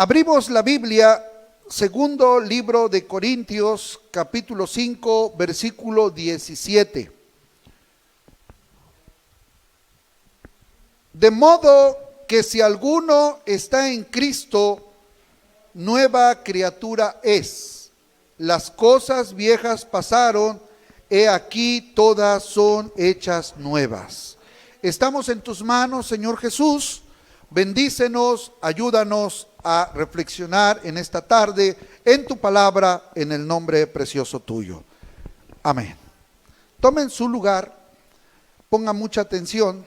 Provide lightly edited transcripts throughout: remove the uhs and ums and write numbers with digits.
Abrimos la Biblia, segundo libro de Corintios, capítulo 5, versículo 17. De modo que si alguno está en Cristo, nueva criatura es. Las cosas viejas pasaron, he aquí todas son hechas nuevas. Estamos en tus manos, Señor Jesús. Bendícenos, ayúdanos a reflexionar en esta tarde en tu palabra, en el nombre precioso tuyo. Amén. Tomen su lugar, pongan mucha atención.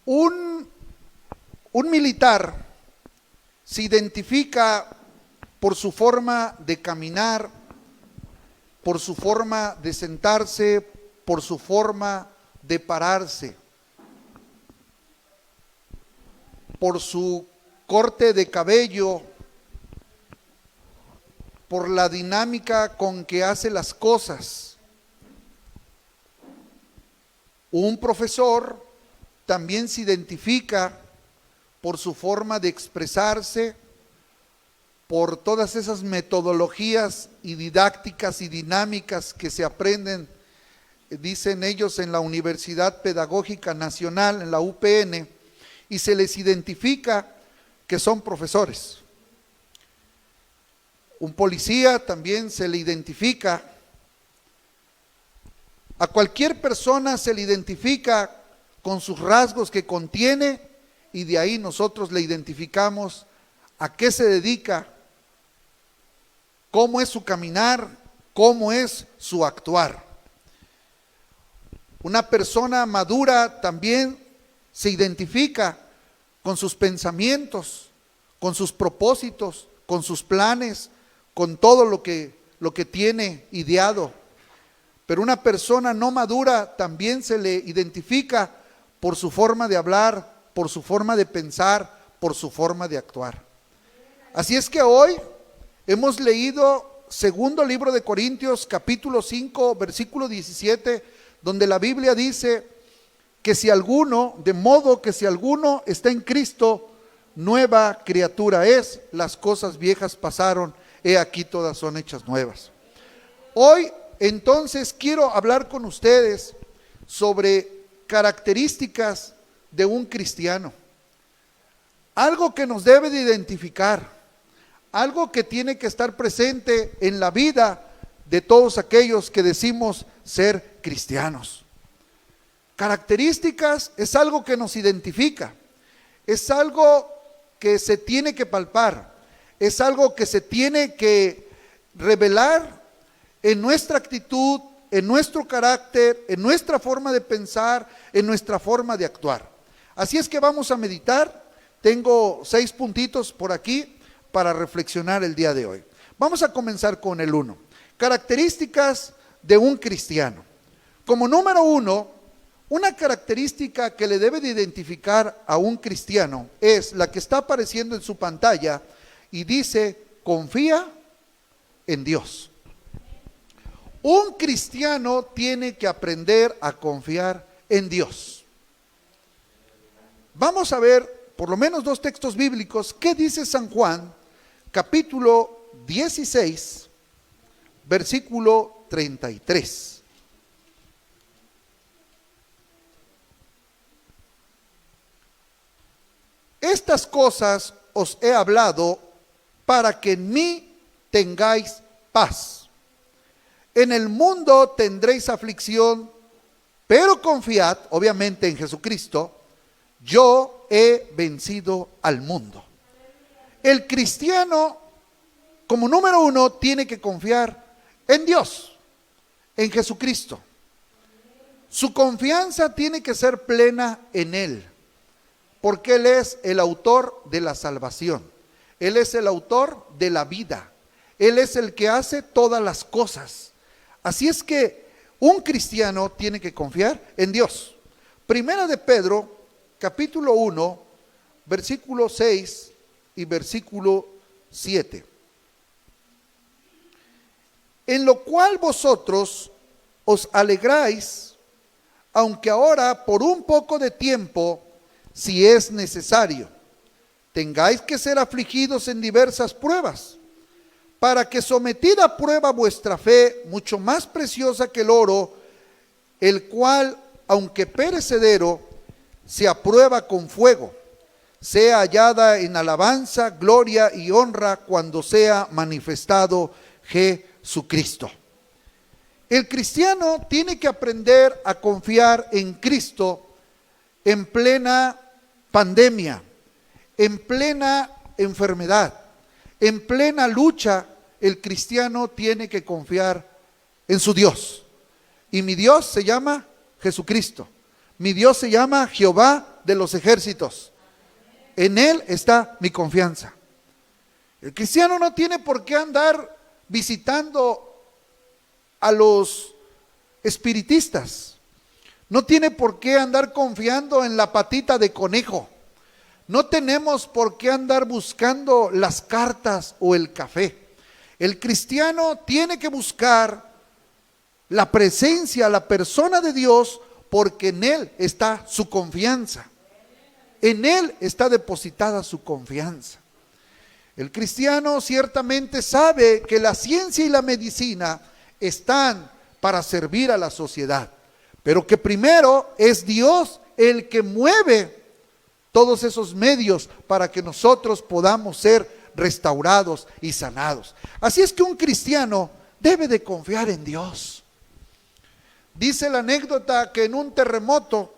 Un militar se identifica por su forma de caminar, por su forma de sentarse, por su forma de pararse, por su corte de cabello, por la dinámica con que hace las cosas. Un profesor también se identifica por su forma de expresarse, por todas esas metodologías y didácticas y dinámicas que se aprenden, dicen ellos, en la Universidad Pedagógica Nacional, en la UPN, y se les identifica que son profesores. Un policía también se le identifica. A cualquier persona se le identifica con sus rasgos que contiene, y de ahí nosotros le identificamos a qué se dedica, cómo es su caminar, cómo es su actuar. Una persona madura también se identifica con sus pensamientos, con sus propósitos, con sus planes, con todo lo que tiene ideado. Pero una persona no madura también se le identifica por su forma de hablar, por su forma de pensar, por su forma de actuar. Así es que hoy hemos leído segundo libro de Corintios, capítulo 5, versículo 17, donde la Biblia dice que de modo que si alguno está en Cristo, nueva criatura es, las cosas viejas pasaron, he aquí todas son hechas nuevas. Hoy entonces quiero hablar con ustedes sobre características de un cristiano, algo que nos debe de identificar, algo que tiene que estar presente en la vida de todos aquellos que decimos ser cristianos. Características es algo que nos identifica, es algo que se tiene que palpar, es algo que se tiene que revelar en nuestra actitud, en nuestro carácter, en nuestra forma de pensar, en nuestra forma de actuar. Así es que vamos a meditar. Tengo 6 puntitos por aquí para reflexionar el día de hoy. Vamos a comenzar con el 1. Características de un cristiano. Como número 1, una característica que le debe de identificar a un cristiano es la que está apareciendo en su pantalla y dice: confía en Dios. Un cristiano tiene que aprender a confiar en Dios. Vamos a ver por lo menos 2 textos bíblicos. ¿Qué dice San Juan, capítulo 16, versículo 33? Estas cosas os he hablado para que en mí tengáis paz. En el mundo tendréis aflicción, pero confiad, obviamente, en Jesucristo. Yo he vencido al mundo. El cristiano, como número 1, tiene que confiar en Dios, en Jesucristo. Su confianza tiene que ser plena en Él, porque Él es el autor de la salvación. Él es el autor de la vida. Él es el que hace todas las cosas. Así es que un cristiano tiene que confiar en Dios. Primera de Pedro, capítulo 1, versículo 6 y versículo 7. En lo cual vosotros os alegráis, aunque ahora por un poco de tiempo si es necesario, tengáis que ser afligidos en diversas pruebas, para que sometida a prueba vuestra fe, mucho más preciosa que el oro, el cual, aunque perecedero, se aprueba con fuego, sea hallada en alabanza, gloria y honra cuando sea manifestado Jesucristo. El cristiano tiene que aprender a confiar en Cristo en plena pandemia, en plena enfermedad, en plena lucha. El cristiano tiene que confiar en su Dios. Y mi Dios se llama Jesucristo. Mi Dios se llama Jehová de los ejércitos. En Él está mi confianza. El cristiano no tiene por qué andar visitando a los espiritistas. No tiene por qué andar confiando en la patita de conejo. No tenemos por qué andar buscando las cartas o el café. El cristiano tiene que buscar la presencia, la persona de Dios, porque en Él está su confianza. En Él está depositada su confianza. El cristiano ciertamente sabe que la ciencia y la medicina están para servir a la sociedad, pero que primero es Dios el que mueve todos esos medios para que nosotros podamos ser restaurados y sanados. Así es que un cristiano debe de confiar en Dios. Dice la anécdota que en un terremoto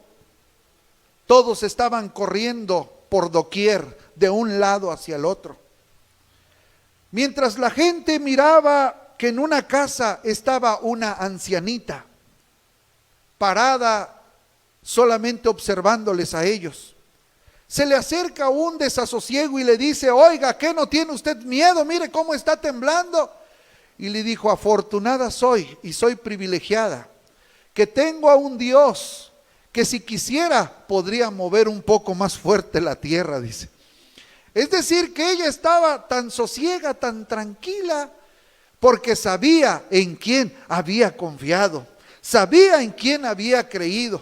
todos estaban corriendo por doquier, de un lado hacia el otro. Mientras la gente miraba que en una casa estaba una ancianita parada solamente observándoles a ellos. Se le acerca un desasosiego y le dice: oiga, ¿qué no tiene usted miedo? Mire cómo está temblando. Y le dijo: afortunada soy y soy privilegiada, que tengo a un Dios que si quisiera podría mover un poco más fuerte la tierra, dice. Es decir, que ella estaba tan sosiega, tan tranquila, porque sabía en quién había confiado, sabía en quién había creído.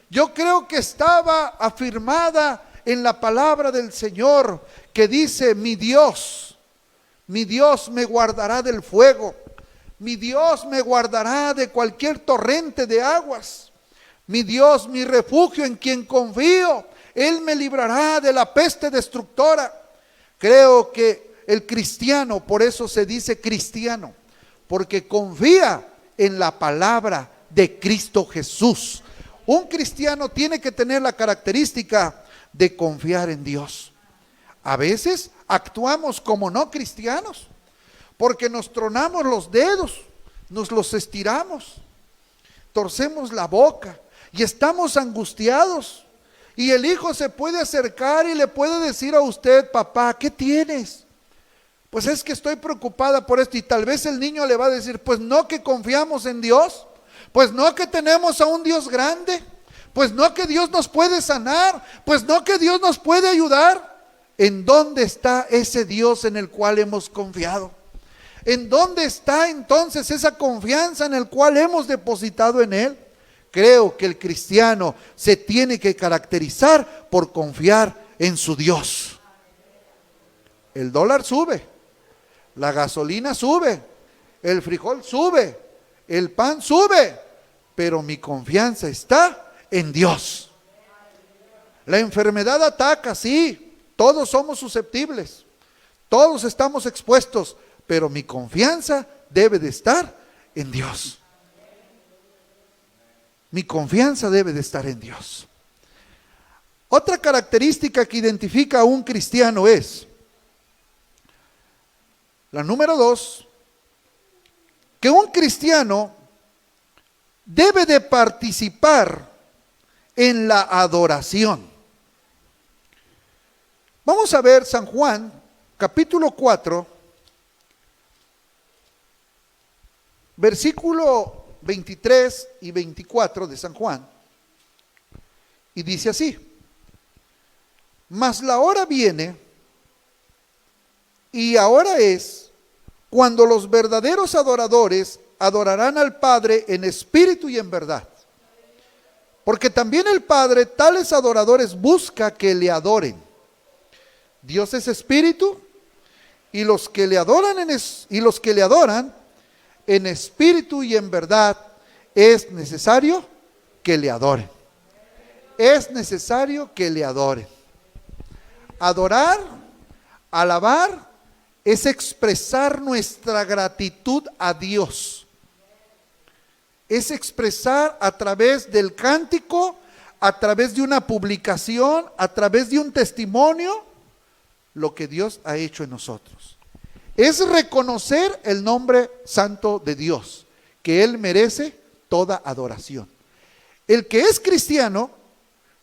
Yo creo que estaba afirmada en la palabra del Señor, que dice: mi Dios me guardará del fuego, mi Dios me guardará de cualquier torrente de aguas, mi Dios, mi refugio en quien confío, Él me librará de la peste destructora. Creo que el cristiano, por eso se dice cristiano, porque confía en la palabra de Cristo Jesús. Un cristiano tiene que tener la característica de confiar en Dios. A veces actuamos como no cristianos, porque nos tronamos los dedos, nos los estiramos, torcemos la boca y estamos angustiados. Y el hijo se puede acercar y le puede decir a usted: papá, ¿qué tienes? Pues es que estoy preocupada por esto. Y tal vez el niño le va a decir: pues no que confiamos en Dios, pues no que tenemos a un Dios grande, pues no que Dios nos puede sanar, pues no que Dios nos puede ayudar. ¿En dónde está ese Dios en el cual hemos confiado? ¿En dónde está entonces esa confianza en el cual hemos depositado en Él? Creo que el cristiano se tiene que caracterizar por confiar en su Dios. El dólar sube, la gasolina sube, el frijol sube, el pan sube, pero mi confianza está en Dios. La enfermedad ataca, sí, todos somos susceptibles, todos estamos expuestos, pero mi confianza debe de estar en Dios. Mi confianza debe de estar en Dios. Otra característica que identifica a un cristiano es, la número 2, que un cristiano debe de participar en la adoración. Vamos a ver San Juan, capítulo 4, versículo 23 y 24 de San Juan, y dice así: mas la hora viene, y ahora es, cuando los verdaderos adoradores adorarán al Padre en espíritu y en verdad, Porque también el Padre tales adoradores busca que le adoren. Dios es espíritu, y los que le adoran en espíritu y en verdad es necesario que le adoren. Es necesario que le adoren. Adorar, alabar, es expresar nuestra gratitud a Dios. Es expresar a través del cántico, a través de una publicación, a través de un testimonio, lo que Dios ha hecho en nosotros. Es reconocer el nombre santo de Dios, que Él merece toda adoración. El que es cristiano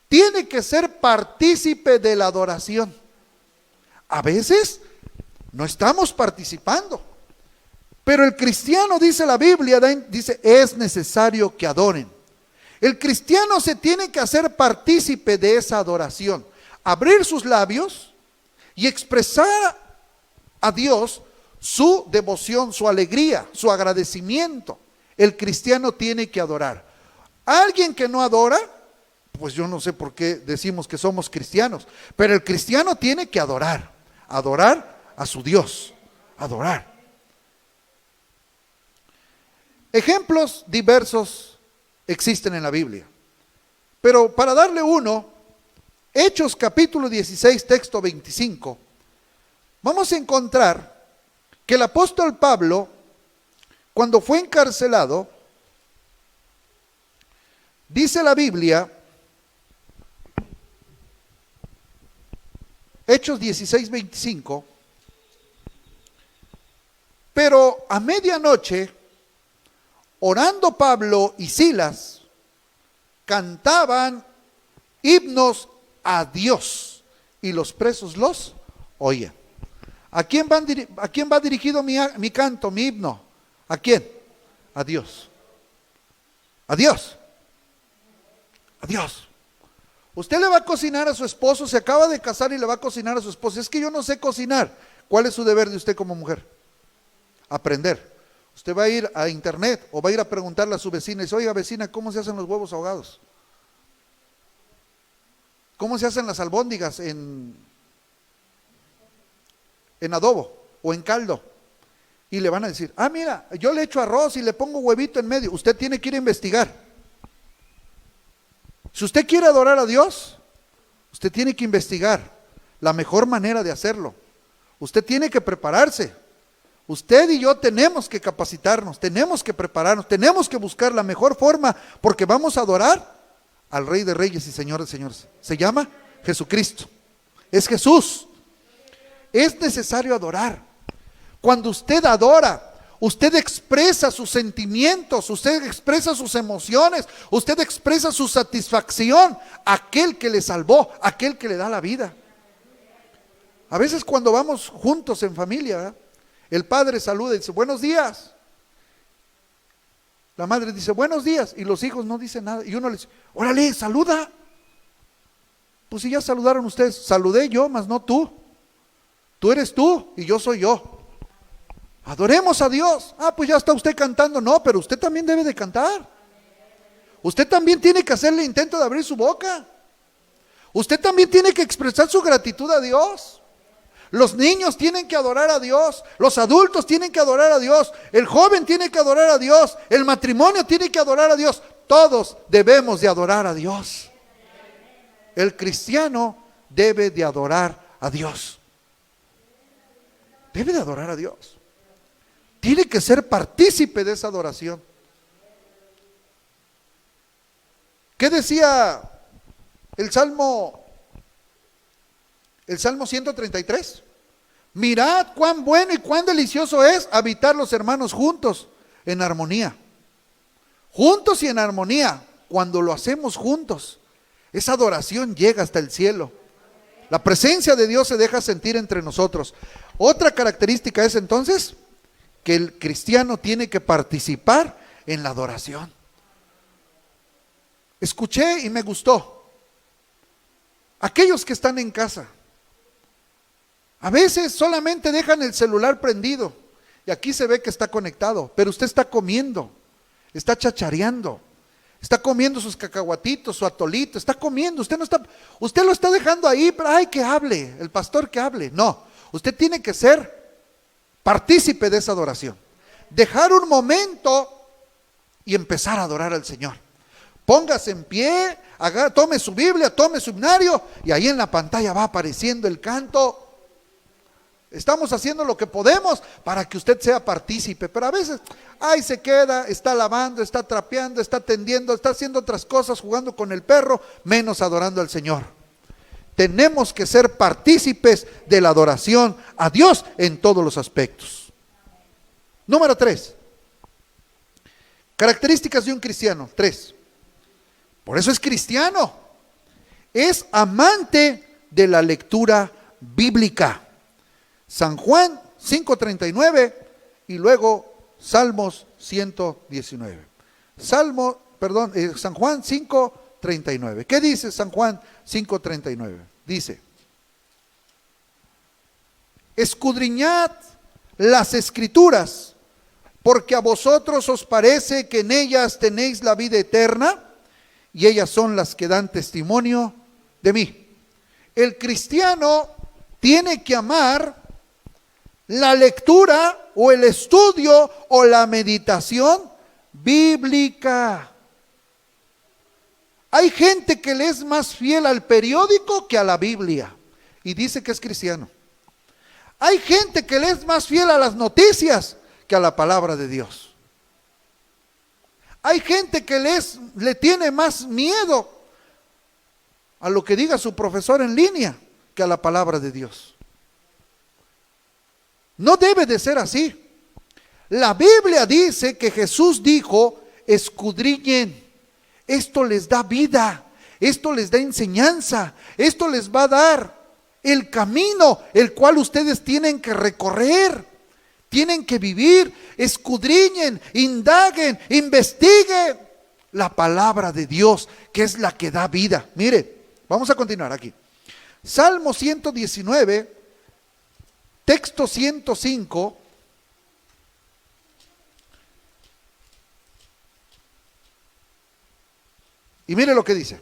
tiene que ser partícipe de la adoración. A veces no estamos participando, pero el cristiano, dice la Biblia, dice, es necesario que adoren. El cristiano se tiene que hacer partícipe de esa adoración, abrir sus labios y expresar a Dios su devoción, su alegría, su agradecimiento. El cristiano tiene que adorar. Alguien que no adora, pues yo no sé por qué decimos que somos cristianos, pero el cristiano tiene que adorar a su Dios, adorar. Ejemplos diversos existen en la Biblia, pero para darle uno, Hechos capítulo 16, texto 25, vamos a encontrar que el apóstol Pablo, cuando fue encarcelado, dice la Biblia, Hechos 16, 25, pero a medianoche, orando Pablo y Silas, cantaban himnos a Dios y los presos los oían. ¿A quién va dirigido mi canto, mi himno? ¿A quién? A Dios. A Dios. A Dios. Usted le va a cocinar a su esposo, se acaba de casar y le va a cocinar a su esposo. Es que yo no sé cocinar. ¿Cuál es su deber de usted como mujer? Aprender. Usted va a ir a internet o va a ir a preguntarle a su vecina y dice, oiga vecina, ¿cómo se hacen los huevos ahogados? ¿Cómo se hacen las albóndigas en adobo o en caldo? Y le van a decir, ah mira, yo le echo arroz y le pongo huevito en medio. Usted tiene que ir a investigar. Si usted quiere adorar a Dios, usted tiene que investigar la mejor manera de hacerlo. Usted tiene que prepararse. Usted y yo tenemos que capacitarnos, tenemos que prepararnos, tenemos que buscar la mejor forma, porque vamos a adorar al Rey de Reyes y Señor de Señores. Se llama Jesucristo. Es Jesús. Es necesario adorar. Cuando usted adora, usted expresa sus sentimientos, usted expresa sus emociones, usted expresa su satisfacción a aquel que le salvó, a aquel que le da la vida. A veces cuando vamos juntos en familia, ¿verdad?, el padre saluda y dice, buenos días. La madre dice, buenos días. Y los hijos no dicen nada. Y uno le dice, órale, saluda. Pues si ya saludaron ustedes, saludé yo, mas no tú. Tú eres tú y yo soy yo. Adoremos a Dios. Ah, pues ya está usted cantando. No, pero usted también debe de cantar. Usted también tiene que hacerle intento de abrir su boca. Usted también tiene que expresar su gratitud a Dios. Los niños tienen que adorar a Dios, los adultos tienen que adorar a Dios, el joven tiene que adorar a Dios, el matrimonio tiene que adorar a Dios. Todos debemos de adorar a Dios. El cristiano debe de adorar a Dios. Debe de adorar a Dios. Tiene que ser partícipe de esa adoración. ¿Qué decía el Salmo 133? Mirad cuán bueno y cuán delicioso es habitar los hermanos juntos en armonía. Juntos y en armonía. Cuando lo hacemos juntos, esa adoración llega hasta el cielo. La presencia de Dios se deja sentir entre nosotros. Otra característica es entonces que el cristiano tiene que participar en la adoración. Escuché y me gustó. Aquellos que están en casa, a veces solamente dejan el celular prendido y aquí se ve que está conectado, pero usted está comiendo, está chachareando, Está comiendo sus cacahuatitos, su atolito, está comiendo, usted lo está dejando ahí, pero ay, que hable, el pastor que hable. No, usted tiene que ser partícipe de esa adoración. Dejar un momento y empezar a adorar al Señor. Póngase en pie, tome su Biblia, tome su himnario, y ahí en la pantalla va apareciendo el canto. Estamos haciendo lo que podemos para que usted sea partícipe, pero a veces, ahí se queda, está lavando, está trapeando, está tendiendo, está haciendo otras cosas, jugando con el perro, menos adorando al Señor. Tenemos que ser partícipes de la adoración a Dios en todos los aspectos. Número 3. Características de un cristiano. 3. Por eso es cristiano. Es amante de la lectura bíblica. San Juan 5:39 y luego Salmos 119. San Juan 5:39. ¿Qué dice San Juan 5:39? Dice: escudriñad las escrituras, porque a vosotros os parece que en ellas tenéis la vida eterna, y ellas son las que dan testimonio de mí. El cristiano tiene que amar la lectura o el estudio o la meditación bíblica. Hay gente que le es más fiel al periódico que a la Biblia y dice que es cristiano. Hay gente que le es más fiel a las noticias que a la palabra de Dios. Hay gente que le tiene más miedo a lo que diga su profesor en línea que a la palabra de Dios. No debe de ser así. La Biblia dice que Jesús dijo: escudriñen, esto les da vida, esto les da enseñanza, esto les va a dar el camino el cual ustedes tienen que recorrer, tienen que vivir. Escudriñen, indaguen, investiguen la palabra de Dios, que es la que da vida. Mire, vamos a continuar aquí. Salmo 119, texto 105. Y mire lo que dice: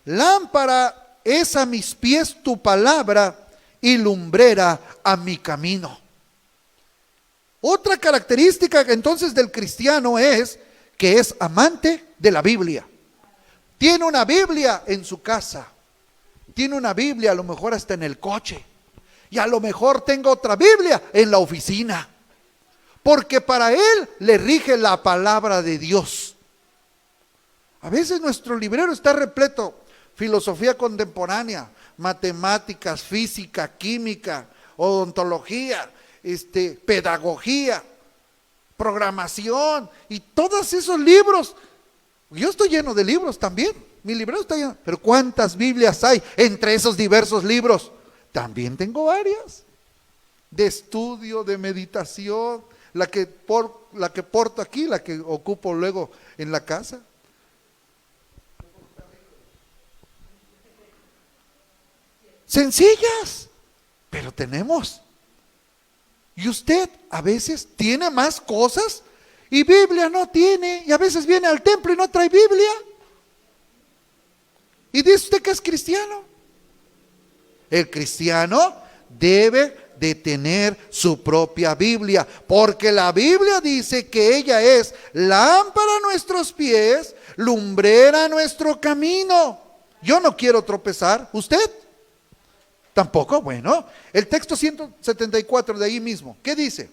lámpara es a mis pies tu palabra y lumbrera a mi camino. Otra característica entonces del cristiano es que es amante de la Biblia. Tiene una Biblia en su casa, tiene una Biblia a lo mejor hasta en el coche, y a lo mejor tenga otra Biblia en la oficina, porque para él le rige la palabra de Dios. A veces nuestro librero está repleto: filosofía contemporánea, matemáticas, física, química, odontología, pedagogía, programación y todos esos libros. Yo estoy lleno de libros también, mi librero está lleno, pero ¿cuántas Biblias hay entre esos diversos libros? También tengo varias, de estudio, de meditación, la que porto aquí, la que ocupo luego en la casa. Sencillas, pero tenemos. Y usted a veces tiene más cosas y Biblia no tiene, y a veces viene al templo y no trae Biblia. Y dice usted que es cristiano. El cristiano debe de tener su propia Biblia, porque la Biblia dice que ella es lámpara a nuestros pies, lumbrera a nuestro camino. Yo no quiero tropezar, ¿usted? Tampoco. Bueno, el texto 174 de ahí mismo, ¿qué dice?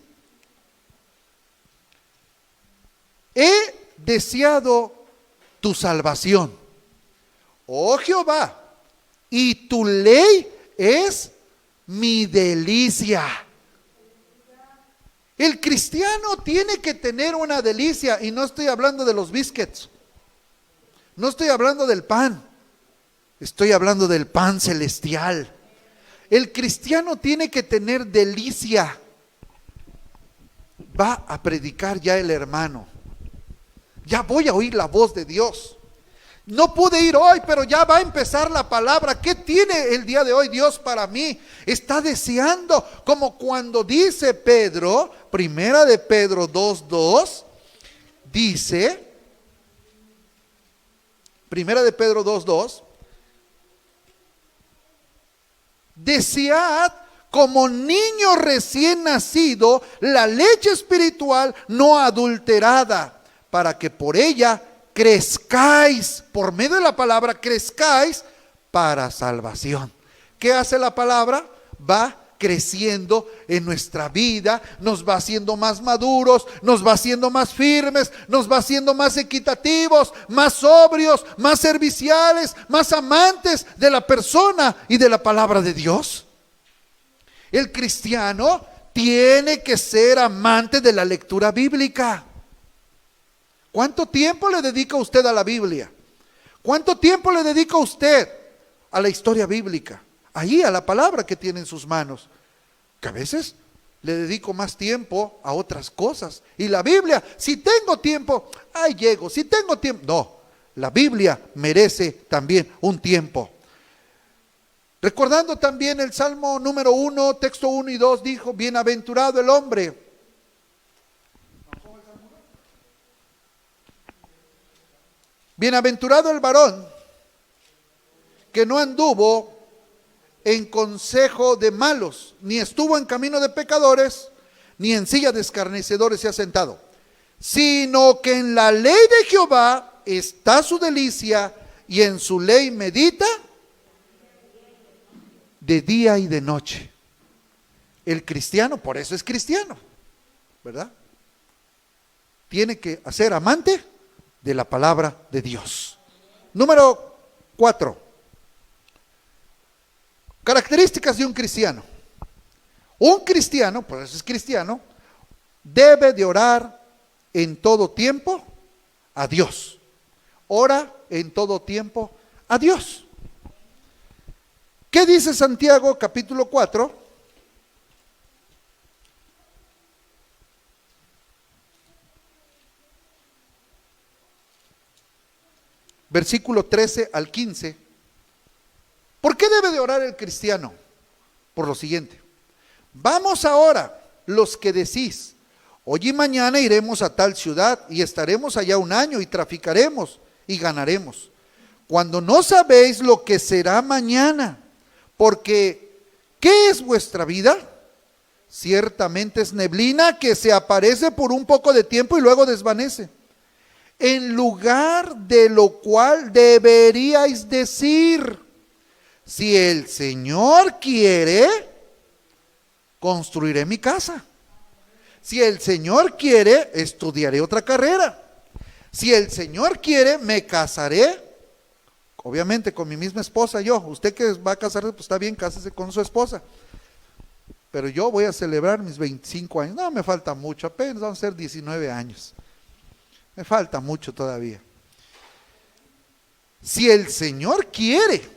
He deseado tu salvación, oh Jehová, y tu ley es mi delicia. El cristiano tiene que tener una delicia, y no estoy hablando de los biscuits, no estoy hablando del pan, estoy hablando del pan celestial. El cristiano tiene que tener delicia. Va a predicar ya el hermano, ya voy a oír la voz de Dios. No pude ir hoy, pero ya va a empezar la palabra. ¿Qué tiene el día de hoy Dios para mí? Está deseando, como cuando dice Pedro, primera de Pedro 2:2, dice: Primera de Pedro 2:2. Desead como niño recién nacido la leche espiritual no adulterada, para que por ella crezcáis, por medio de la palabra crezcáis para salvación. ¿Qué hace la palabra? Va creciendo en nuestra vida, nos va haciendo más maduros, nos va haciendo más firmes, nos va haciendo más equitativos, más sobrios, más serviciales, más amantes de la persona y de la palabra de Dios. El cristiano tiene que ser amante de la lectura bíblica. ¿Cuánto tiempo le dedica usted a la Biblia? ¿Cuánto tiempo le dedica usted a la historia bíblica? Ahí, a la palabra que tiene en sus manos. Que a veces le dedico más tiempo a otras cosas. Y la Biblia, si tengo tiempo, ahí llego. Si tengo tiempo, no. La Biblia merece también un tiempo. Recordando también el Salmo número 1, texto 1 y 2, dijo: bienaventurado el hombre. Bienaventurado el varón que no anduvo en consejo de malos, ni estuvo en camino de pecadores, ni en silla de escarnecedores se ha sentado, sino que en la ley de Jehová está su delicia, y en su ley medita de día y de noche. El cristiano, por eso es cristiano, ¿verdad? Tiene que ser amante de la palabra de Dios. Número 4. Características de un cristiano. Un cristiano, por eso es cristiano, debe de orar en todo tiempo a Dios. Ora en todo tiempo a Dios. ¿Qué dice Santiago capítulo 4? Versículo 13 al 15. ¿Por qué debe de orar el cristiano? Por lo siguiente: vamos ahora, los que decís, hoy y mañana iremos a tal ciudad y estaremos allá un año y traficaremos y ganaremos, cuando no sabéis lo que será mañana. Porque, ¿qué es vuestra vida? Ciertamente es neblina que se aparece por un poco de tiempo y luego desvanece. En lugar de lo cual deberíais decir: si el Señor quiere, construiré mi casa. Si el Señor quiere, estudiaré otra carrera. Si el Señor quiere, me casaré. Obviamente con mi misma esposa yo. Usted que va a casarse, pues está bien, cásese con su esposa. Pero yo voy a celebrar mis 25 años. No, me falta mucho, apenas van a ser 19 años. Me falta mucho todavía. Si el Señor quiere,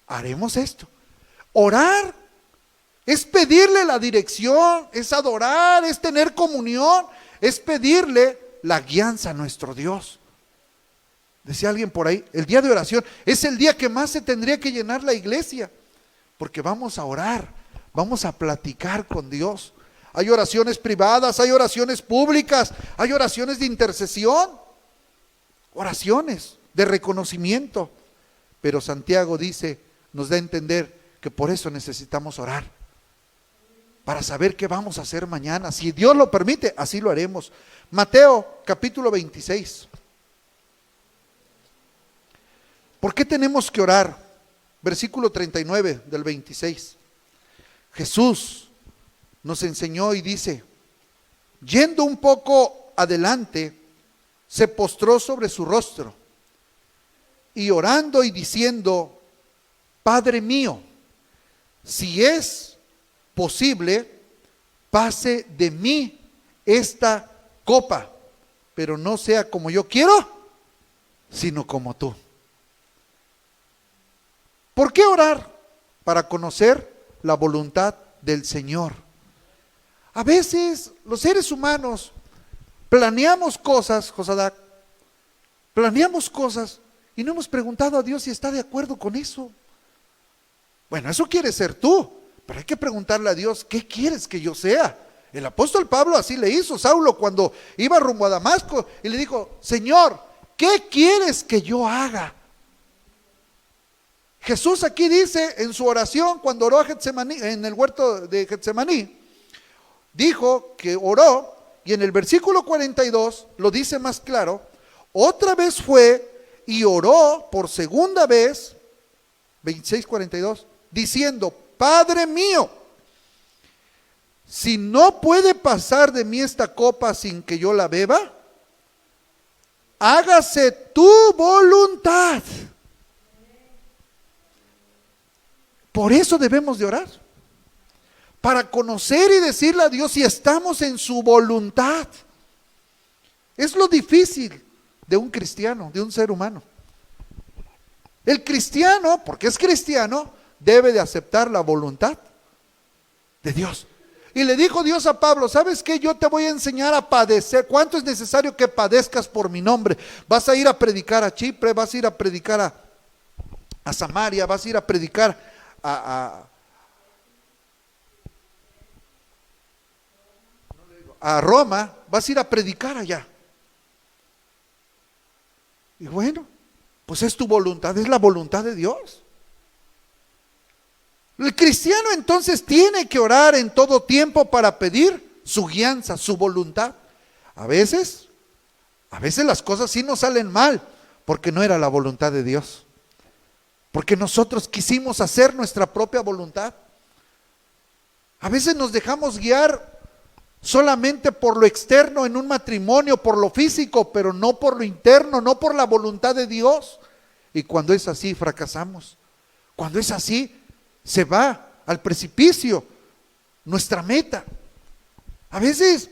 haremos esto. Orar es pedirle la dirección, es adorar, es tener comunión, es pedirle la guianza a nuestro Dios. Decía alguien por ahí, el día de oración es el día que más se tendría que llenar la iglesia, porque vamos a orar, vamos a platicar con Dios. Hay oraciones privadas, hay oraciones públicas, hay oraciones de intercesión, oraciones de reconocimiento. Pero Santiago dice, nos da a entender que por eso necesitamos orar, para saber qué vamos a hacer mañana. Si Dios lo permite, así lo haremos. Mateo capítulo 26. ¿Por qué tenemos que orar? Versículo 39 del 26. Jesús nos enseñó y dice: yendo un poco adelante, se postró sobre su rostro y orando y diciendo: Padre mío, si es posible, pase de mí esta copa, pero no sea como yo quiero, sino como tú. ¿Por qué orar? Para conocer la voluntad del Señor. A veces los seres humanos planeamos cosas, Josadac, planeamos cosas y no hemos preguntado a Dios si está de acuerdo con eso. Bueno, eso quiere ser tú, pero hay que preguntarle a Dios: ¿qué quieres que yo sea? El apóstol Pablo así le hizo. Saulo, cuando iba rumbo a Damasco, y le dijo: Señor, ¿qué quieres que yo haga? Jesús aquí dice en su oración, cuando oró a Getsemaní, en el huerto de Getsemaní, dijo que oró, y en el versículo 42 lo dice más claro, otra vez fue y oró por segunda vez, 26:42, diciendo, Padre mío, si no puede pasar de mí esta copa sin que yo la beba, hágase tu voluntad. Por eso debemos de orar, para conocer y decirle a Dios si estamos en su voluntad. Es lo difícil de un cristiano, de un ser humano. El cristiano, porque es cristiano, debe de aceptar la voluntad de Dios. Y le dijo Dios a Pablo, ¿sabes qué? Yo te voy a enseñar a padecer. ¿Cuánto es necesario que padezcas por mi nombre? Vas a ir a predicar a Chipre, vas a ir a predicar a Samaria, vas a ir a predicar a Roma, vas a ir a predicar allá. Y bueno, pues es tu voluntad, es la voluntad de Dios. El cristiano entonces tiene que orar en todo tiempo para pedir su guianza, su voluntad. A veces las cosas sí nos salen mal, porque no era la voluntad de Dios. Porque nosotros quisimos hacer nuestra propia voluntad. A veces nos dejamos guiar solamente por lo externo en un matrimonio, por lo físico, pero no por lo interno, no por la voluntad de Dios. Y cuando es así, fracasamos. Cuando es así, se va al precipicio nuestra meta. A veces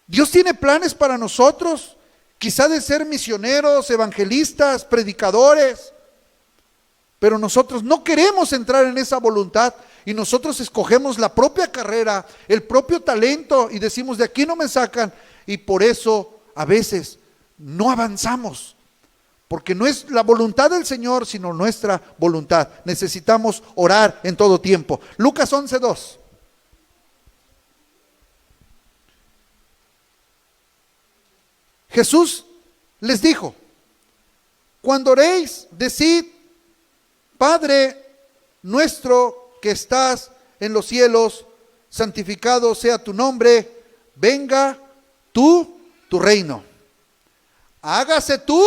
Dios tiene planes para nosotros, quizá de ser misioneros, evangelistas, predicadores, pero nosotros no queremos entrar en esa voluntad y nosotros escogemos la propia carrera, el propio talento y decimos, de aquí no me sacan, y por eso a veces no avanzamos, porque no es la voluntad del Señor, sino nuestra voluntad. Necesitamos orar en todo tiempo. Lucas 11:2. Jesús les dijo, cuando oréis, decid, Padre nuestro que estás en los cielos, santificado sea tu nombre, venga tu reino. Hágase tu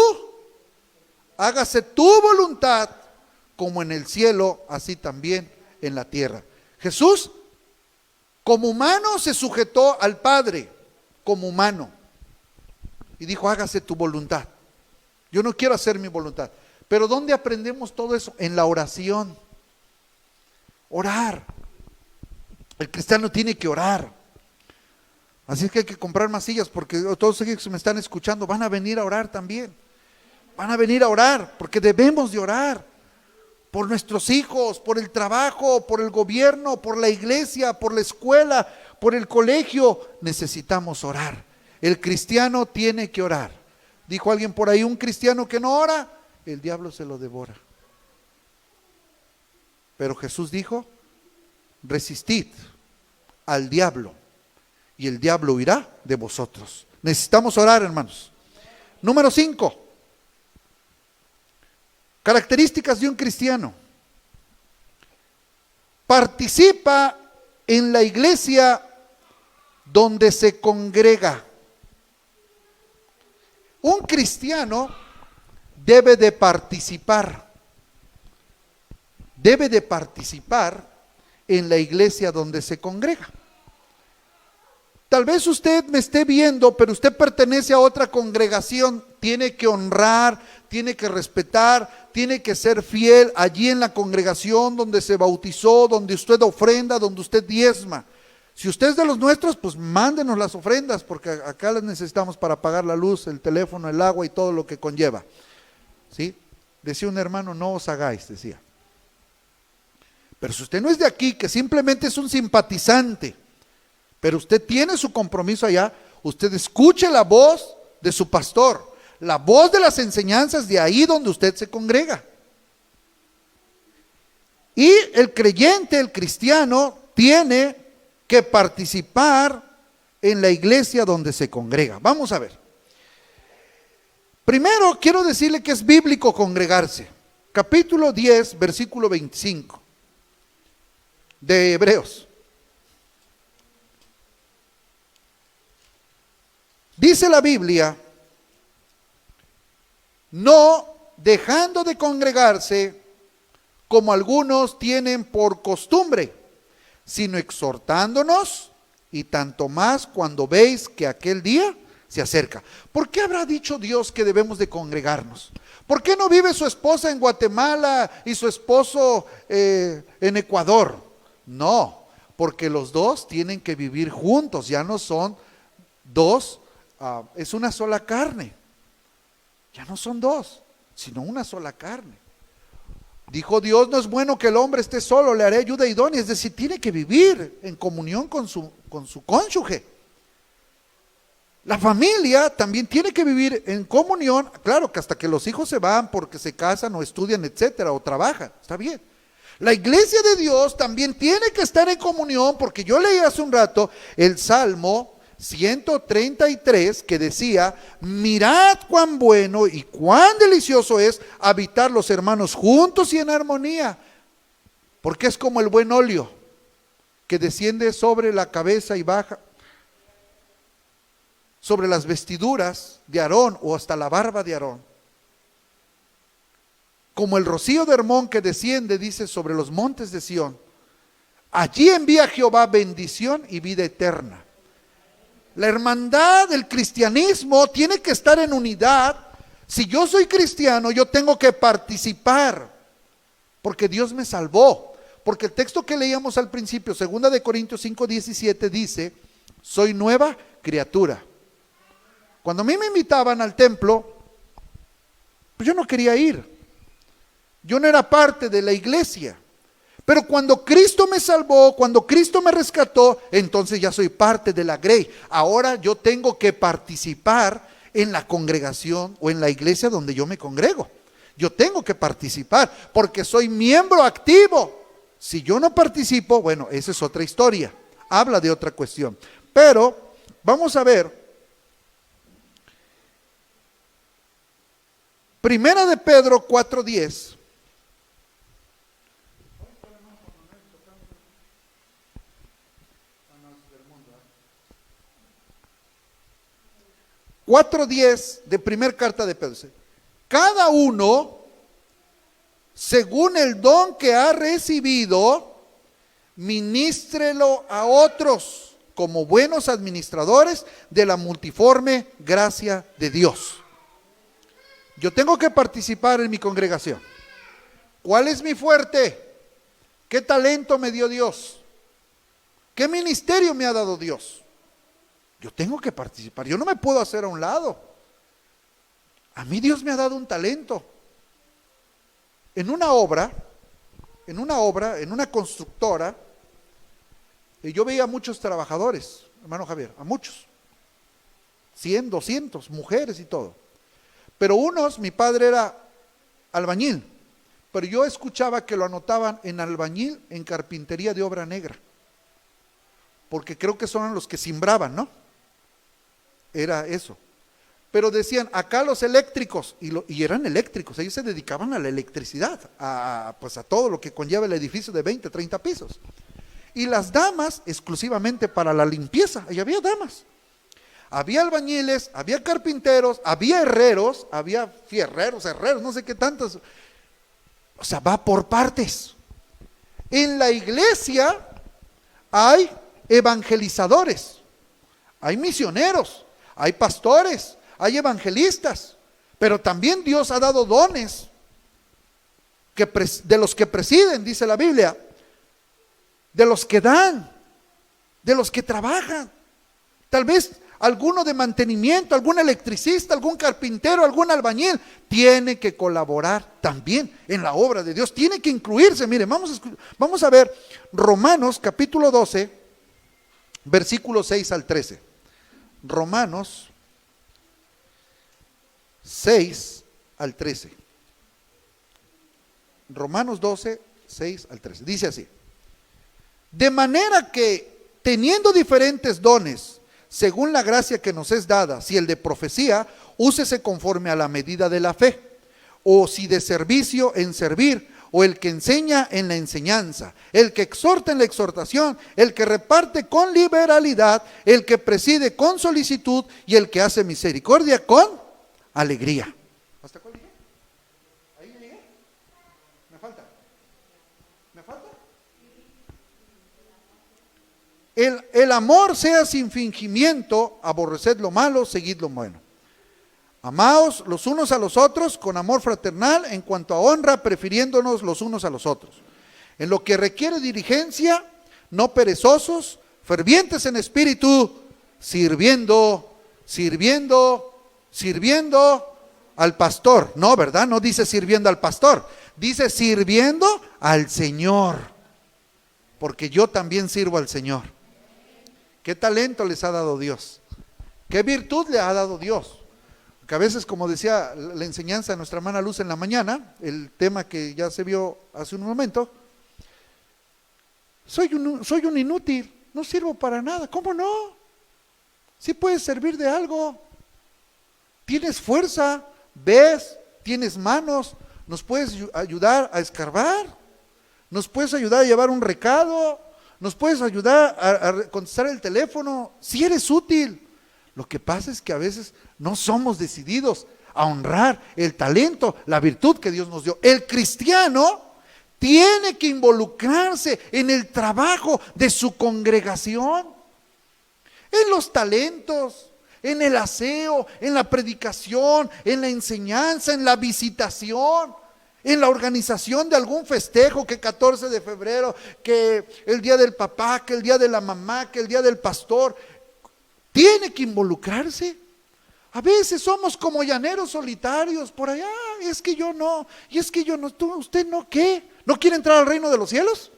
voluntad, como en el cielo, así también en la tierra. Jesús, como humano, se sujetó al Padre, como humano, y dijo, hágase tu voluntad. Yo no quiero hacer mi voluntad. Pero ¿dónde aprendemos todo eso? En la oración. Orar. El cristiano tiene que orar. Así es que hay que comprar más sillas, porque todos los que me están escuchando van a venir a orar también. Van a venir a orar, porque debemos de orar. Por nuestros hijos, por el trabajo, por el gobierno, por la iglesia, por la escuela, por el colegio. Necesitamos orar. El cristiano tiene que orar. Dijo alguien por ahí, un cristiano que no ora, el diablo se lo devora. Pero Jesús dijo, resistid al diablo y el diablo huirá de vosotros. Necesitamos orar, hermanos. Número 5. Características de un cristiano. Participa en la iglesia donde se congrega. Un cristiano debe de participar en la iglesia donde se congrega. Tal vez usted me esté viendo, pero usted pertenece a otra congregación, tiene que honrar, tiene que respetar, tiene que ser fiel allí en la congregación donde se bautizó, donde usted ofrenda, donde usted diezma. Si usted es de los nuestros, pues mándenos las ofrendas, porque acá las necesitamos para pagar la luz, el teléfono, el agua y todo lo que conlleva. ¿Sí? Decía un hermano, no os hagáis, decía. Pero si usted no es de aquí, que simplemente es un simpatizante, pero usted tiene su compromiso allá, usted escuche la voz de su pastor, la voz de las enseñanzas de ahí donde usted se congrega. Y el creyente, el cristiano, tiene que participar en la iglesia donde se congrega. Vamos a ver. Primero, quiero decirle que es bíblico congregarse. Capítulo 10, versículo 25 de Hebreos. Dice la Biblia, no dejando de congregarse como algunos tienen por costumbre, sino exhortándonos, y tanto más cuando veis que aquel día se acerca. ¿Por qué habrá dicho Dios que debemos de congregarnos? ¿Por qué no vive su esposa en Guatemala y su esposo en Ecuador? No, porque los dos tienen que vivir juntos, ya no son dos, es una sola carne. Ya no son dos, sino una sola carne. Dijo Dios, no es bueno que el hombre esté solo, le haré ayuda idónea. Es decir, tiene que vivir en comunión con su cónyuge. La familia también tiene que vivir en comunión, claro que hasta que los hijos se van porque se casan o estudian, etcétera, o trabajan, está bien. La iglesia de Dios también tiene que estar en comunión, porque yo leí hace un rato el Salmo 133 que decía, mirad cuán bueno y cuán delicioso es habitar los hermanos juntos y en armonía, porque es como el buen óleo que desciende sobre la cabeza y baja sobre las vestiduras de Aarón o hasta la barba de Aarón, como el rocío de Hermón que desciende, dice, sobre los montes de Sión. Allí envía Jehová bendición y vida eterna. La hermandad del cristianismo tiene que estar en unidad. Si yo soy cristiano, yo tengo que participar, porque Dios me salvó. Porque el texto que leíamos al principio, 2 de Corintios 5:17, dice, soy nueva criatura. Cuando a mí me invitaban al templo, pues yo no quería ir. Yo no era parte de la iglesia. Pero cuando Cristo me salvó, cuando Cristo me rescató, entonces ya soy parte de la grey. Ahora yo tengo que participar en la congregación o en la iglesia donde yo me congrego. Yo tengo que participar porque soy miembro activo. Si yo no participo, bueno, esa es otra historia. Habla de otra cuestión. Pero vamos a ver. Primera de Pedro 4:10. 4:10 de primer carta de Pedro. Cada uno, según el don que ha recibido, ministrelo a otros como buenos administradores de la multiforme gracia de Dios. Yo tengo que participar en mi congregación. ¿Cuál es mi fuerte? ¿Qué talento me dio Dios? ¿Qué ministerio me ha dado Dios? Yo tengo que participar, yo no me puedo hacer a un lado. A mí Dios me ha dado un talento. En una una constructora, yo veía a muchos trabajadores, hermano Javier, a muchos, 100, 200, mujeres y todo. Pero unos, mi padre era albañil, pero yo escuchaba que lo anotaban en albañil en carpintería de obra negra, porque creo que son los que simbraban, ¿no? Era eso. Pero decían, acá los eléctricos, y eran eléctricos, ellos se dedicaban a la electricidad, pues a todo lo que conlleva el edificio de 20, 30 pisos. Y las damas, exclusivamente para la limpieza, ahí había damas. Había albañiles, había carpinteros, había herreros, había fierreros, herreros, no sé qué tantos. O sea, va por partes. En la iglesia hay evangelizadores, hay misioneros, hay pastores, hay evangelistas, pero también Dios ha dado dones de los que presiden, dice la Biblia, de los que dan, de los que trabajan. Tal vez alguno de mantenimiento, algún electricista, algún carpintero, algún albañil, tiene que colaborar también en la obra de Dios, tiene que incluirse. Miren, vamos a ver Romanos capítulo 12, versículos 6 al 13. Romanos 6 al 13. Romanos 12, 6 al 13. Dice así: de manera que, teniendo diferentes dones, según la gracia que nos es dada, si el de profecía, úsese conforme a la medida de la fe, o si de servicio, en servir, o el que enseña en la enseñanza, el que exhorta en la exhortación, el que reparte con liberalidad, el que preside con solicitud y el que hace misericordia con alegría. ¿Hasta cuál llegué? ¿Ahí llegué? ¿Me falta? ¿Me falta? El amor sea sin fingimiento, aborreced lo malo, seguid lo bueno. Amaos los unos a los otros con amor fraternal, en cuanto a honra, prefiriéndonos los unos a los otros. En lo que requiere diligencia, no perezosos, fervientes en espíritu, sirviendo al pastor. No, ¿verdad? No dice sirviendo al pastor, dice sirviendo al Señor, porque yo también sirvo al Señor. ¿Qué talento les ha dado Dios? ¿Qué virtud le ha dado Dios? Que a veces, como decía la enseñanza de nuestra hermana Luz en la mañana, el tema que ya se vio hace un momento, soy un inútil, no sirvo para nada. ¿Cómo no? Sí puedes servir de algo. Tienes fuerza, ves, tienes manos, nos puedes ayudar a escarbar, nos puedes ayudar a llevar un recado, nos puedes ayudar a contestar el teléfono. Si eres útil. Lo que pasa es que a veces no somos decididos a honrar el talento, la virtud que Dios nos dio. El cristiano tiene que involucrarse en el trabajo de su congregación, en los talentos, en el aseo, en la predicación, en la enseñanza, en la visitación, en la organización de algún festejo, que 14 de febrero, que el día del papá, que el día de la mamá, que el día del pastor. Tiene que involucrarse. A veces somos como llaneros solitarios por allá. Es que yo no, y es que yo no, usted no, ¿qué? ¿No quiere entrar al reino de los cielos?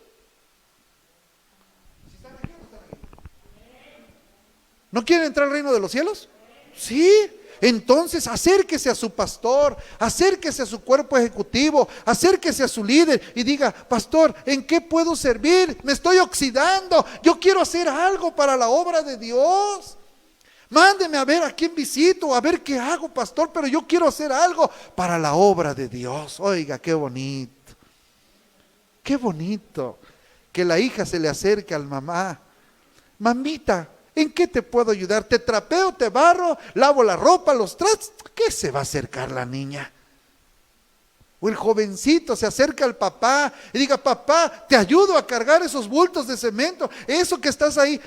¿No quiere entrar al reino de los cielos? Sí. Entonces acérquese a su pastor, acérquese a su cuerpo ejecutivo, acérquese a su líder y diga: pastor, ¿en qué puedo servir? Me estoy oxidando, yo quiero hacer algo para la obra de Dios. Mándeme a ver a quién visito, a ver qué hago, pastor, pero yo quiero hacer algo para la obra de Dios. Oiga, qué bonito que la hija se le acerque al mamá. Mamita, ¿en qué te puedo ayudar? ¿Te trapeo, te barro, lavo la ropa, los trastes? ¿Qué se va a acercar la niña? O el jovencito se acerca al papá y diga: papá, te ayudo a cargar esos bultos de cemento, eso que estás ahí,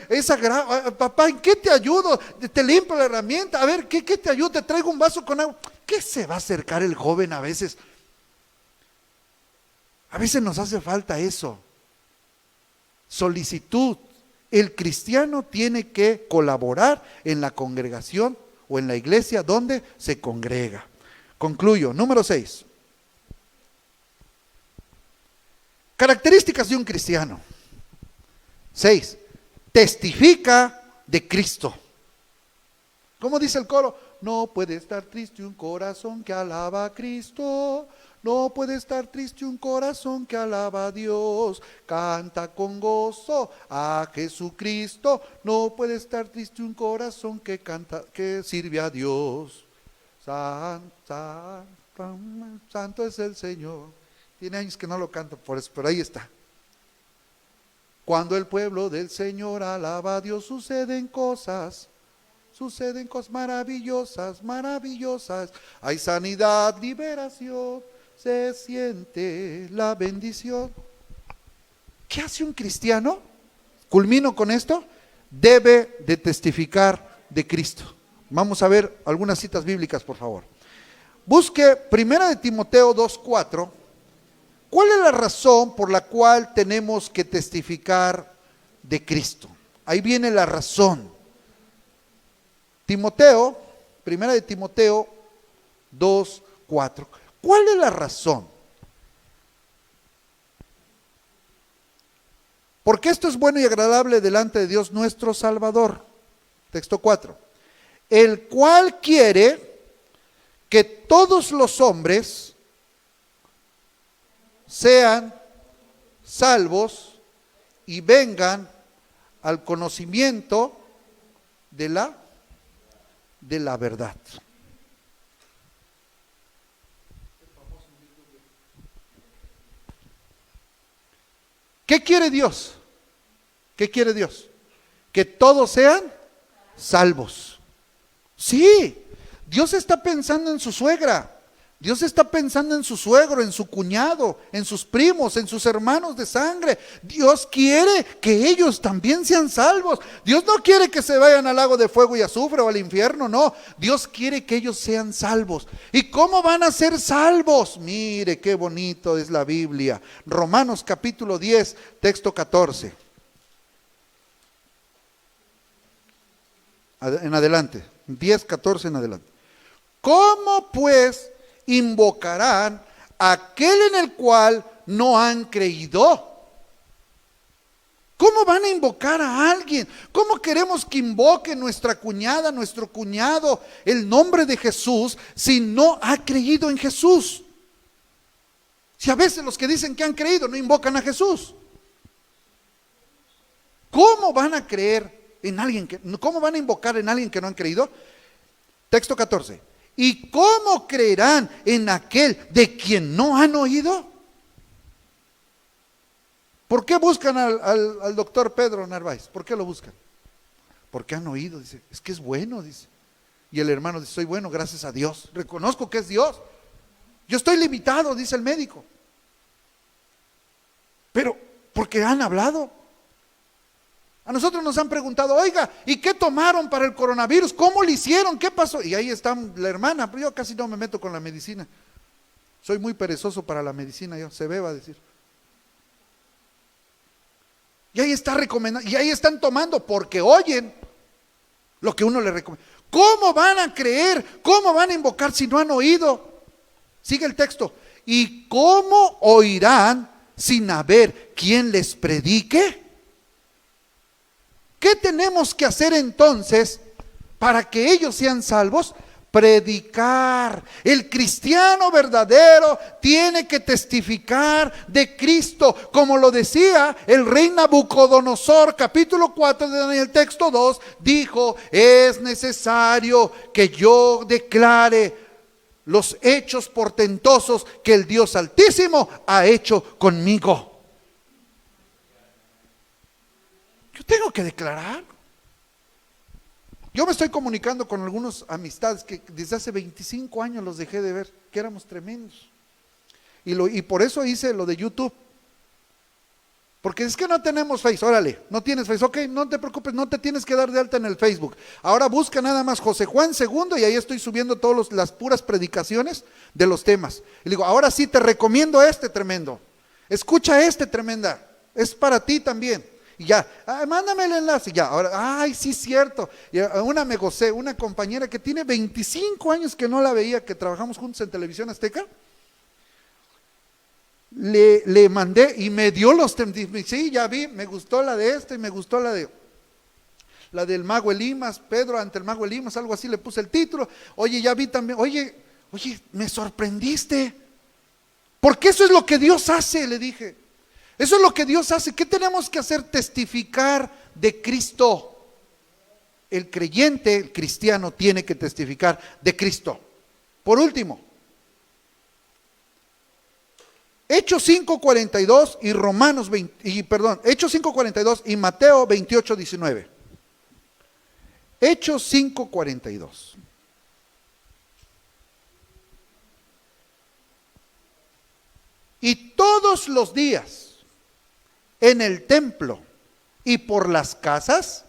papá, ¿en qué te ayudo? Te limpio la herramienta, a ver, ¿qué te ayudo? Te traigo un vaso con agua. ¿Qué se va a acercar el joven a veces? A veces nos hace falta eso, solicitud. El cristiano tiene que colaborar en la congregación o en la iglesia donde se congrega. Concluyo. Número 6. Características de un cristiano. 6. Testifica de Cristo. ¿Cómo dice el coro? No puede estar triste un corazón que alaba a Cristo. No puede estar triste un corazón que alaba a Dios. Canta con gozo a Jesucristo. No puede estar triste un corazón que canta, que sirve a Dios. Santo es el Señor. Tiene años que no lo canto por eso, pero ahí está. Cuando el pueblo del Señor alaba a Dios, suceden cosas maravillosas, maravillosas. Hay sanidad, liberación, se siente la bendición. ¿Qué hace un cristiano? Culmino con esto. Debe de testificar de Cristo. Vamos a ver algunas citas bíblicas, por favor. Busque 1 de Timoteo 2:4. ¿Cuál es la razón por la cual tenemos que testificar de Cristo? Ahí viene la razón. Timoteo, 1 de Timoteo 2:4. ¿Cuál es la razón? Porque esto es bueno y agradable delante de Dios nuestro Salvador. Texto 4. El cual quiere que todos los hombres sean salvos y vengan al conocimiento de la verdad. ¿Qué quiere Dios? ¿Qué quiere Dios? Que todos sean salvos. Sí, Dios está pensando en su suegra. Dios está pensando en su suegro, en su cuñado, en sus primos, en sus hermanos de sangre. Dios quiere que ellos también sean salvos. Dios no quiere que se vayan al lago de fuego y azufre o al infierno, no. Dios quiere que ellos sean salvos. ¿Y cómo van a ser salvos? Mire qué bonito es la Biblia. Romanos capítulo 10, texto 14. En adelante, 10, 14 en adelante. ¿Cómo pues invocarán a aquel en el cual no han creído? ¿Cómo van a invocar a alguien? ¿Cómo queremos que invoque nuestra cuñada, nuestro cuñado, el nombre de Jesús si no ha creído en Jesús? Si a veces los que dicen que han creído no invocan a Jesús. ¿Cómo van a creer en alguien cómo van a invocar en alguien que no han creído? Texto 14. ¿Y cómo creerán en aquel de quien no han oído? ¿Por qué buscan al doctor Pedro Narváez? ¿Por qué lo buscan? Porque han oído, dice, es que es bueno, dice. Y el hermano dice, soy bueno, gracias a Dios. Reconozco que es Dios. Yo estoy limitado, dice el médico. Pero, porque han hablado. A nosotros nos han preguntado, oiga, ¿y qué tomaron para el coronavirus? ¿Cómo lo hicieron? ¿Qué pasó? Y ahí está la hermana, pero yo casi no me meto con la medicina. Soy muy perezoso para la medicina, se ve, va a decir. Y ahí está recomendando, y ahí están tomando porque oyen lo que uno les recomienda. ¿Cómo van a creer? ¿Cómo van a invocar si no han oído? Sigue el texto. ¿Y cómo oirán sin haber quien les predique? ¿Qué tenemos que hacer entonces para que ellos sean salvos? Predicar. El cristiano verdadero tiene que testificar de Cristo, como lo decía el rey Nabucodonosor, capítulo 4 de Daniel, texto 2, dijo, es necesario que yo declare los hechos portentosos que el Dios Altísimo ha hecho conmigo. Yo tengo que declarar. Yo me estoy comunicando con algunas amistades que desde hace 25 años los dejé de ver, que éramos tremendos. Y por eso hice lo de YouTube. Porque es que no tenemos Face, órale, no tienes Face, ok, no te preocupes, no te tienes que dar de alta en el Facebook. Ahora busca nada más José Juan II y ahí estoy subiendo todas las puras predicaciones de los temas. Y digo, ahora sí te recomiendo este tremendo. Escucha este tremenda, es para ti también. Y ya, mándame el enlace, ya, ahora, ay, sí, cierto. Y una me gocé, una compañera que tiene 25 años que no la veía, que trabajamos juntos en Televisión Azteca, le mandé y me dio los temas, sí, ya vi, me gustó la de y me gustó la del Mago Elimas, Pedro ante el Mago Elimas, algo así le puse el título. Oye, ya vi también, oye, me sorprendiste, porque eso es lo que Dios hace, le dije. Eso es lo que Dios hace. ¿Qué tenemos que hacer? Testificar de Cristo. El creyente, el cristiano, tiene que testificar de Cristo. Por último, Hechos 5:42 y Romanos 20, Hechos 5:42 y Mateo 28:19. Hechos 5:42. Y todos los días en el templo y por las casas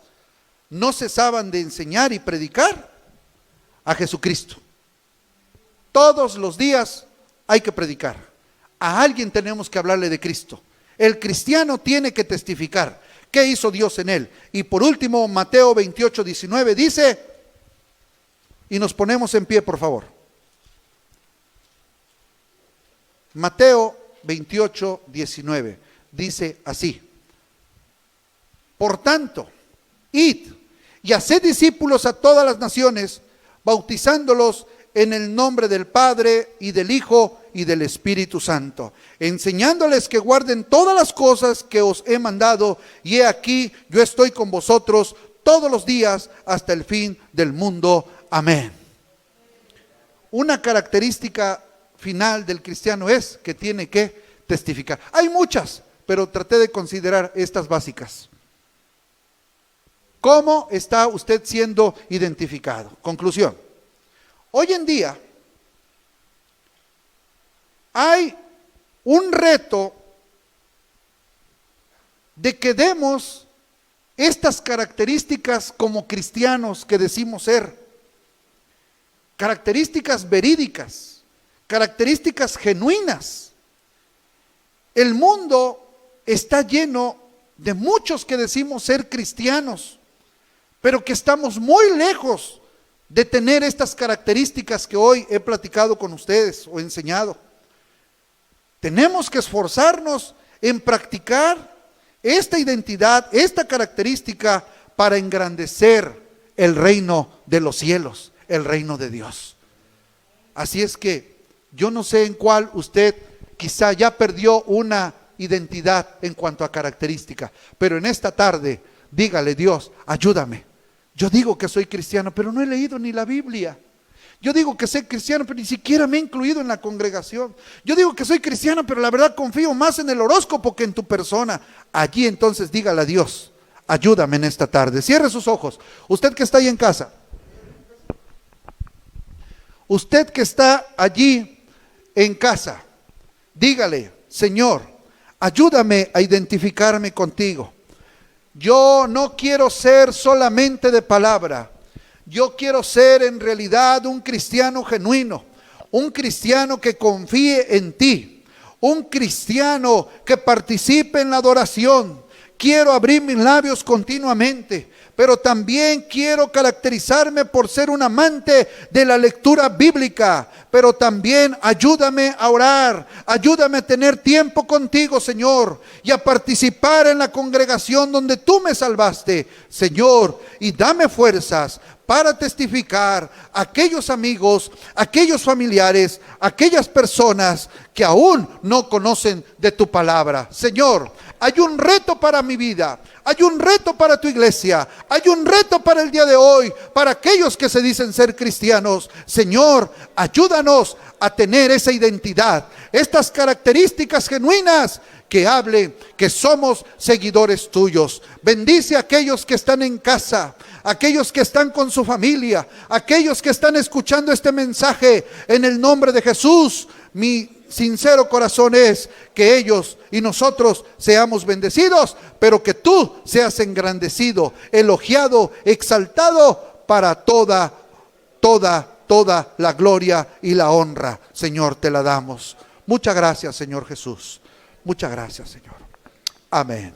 no cesaban de enseñar y predicar a Jesucristo. Todos los días hay que predicar. A alguien tenemos que hablarle de Cristo. El cristiano tiene que testificar qué hizo Dios en él. Y por último, Mateo 28:19 dice, y nos ponemos en pie, por favor. Mateo 28:19 dice así: por tanto, id y haced discípulos a todas las naciones, bautizándolos en el nombre del Padre y del Hijo y del Espíritu Santo, enseñándoles que guarden todas las cosas que os he mandado, y he aquí, yo estoy con vosotros todos los días hasta el fin del mundo. Amén. Una característica final del cristiano es que tiene que testificar. Hay muchas, pero traté de considerar estas básicas. ¿Cómo está usted siendo identificado? Conclusión. Hoy en día hay un reto de que demos estas características como cristianos que decimos ser. Características verídicas, características genuinas. El mundo está lleno de muchos que decimos ser cristianos, pero que estamos muy lejos de tener estas características que hoy he platicado con ustedes o enseñado. Tenemos que esforzarnos en practicar esta identidad, esta característica para engrandecer el reino de los cielos, el reino de Dios. Así es que yo no sé en cuál usted quizá ya perdió una identidad en cuanto a característica, pero en esta tarde dígale: Dios, ayúdame. Yo digo que soy cristiano, pero no he leído ni la Biblia. Yo digo que soy cristiano, pero ni siquiera me he incluido en la congregación. Yo digo que soy cristiano, pero la verdad confío más en el horóscopo que en tu persona. Allí entonces dígale a Dios: ayúdame en esta tarde. Cierre sus ojos. Usted que está ahí en casa, usted que está allí en casa, dígale: Señor, ayúdame a identificarme contigo. Yo no quiero ser solamente de palabra. Yo quiero ser en realidad un cristiano genuino, un cristiano que confíe en ti, un cristiano que participe en la adoración. Quiero abrir mis labios continuamente, pero también quiero caracterizarme por ser un amante de la lectura bíblica. Pero también ayúdame a orar, ayúdame a tener tiempo contigo, Señor, y a participar en la congregación donde tú me salvaste, Señor, y dame fuerzas para testificar a aquellos amigos, aquellos familiares, aquellas personas que aún no conocen de tu palabra. Señor, hay un reto para mi vida, hay un reto para tu iglesia, hay un reto para el día de hoy, para aquellos que se dicen ser cristianos. Señor, ayúdanos a tener esa identidad, estas características genuinas que hablen que somos seguidores tuyos. Bendice a aquellos que están en casa, aquellos que están con su familia, aquellos que están escuchando este mensaje. En el nombre de Jesús, mi sincero corazón es que ellos y nosotros seamos bendecidos, pero que tú seas engrandecido, elogiado, exaltado para toda la gloria y la honra. Señor, te la damos. Muchas gracias, Señor Jesús. Muchas gracias, Señor. Amén.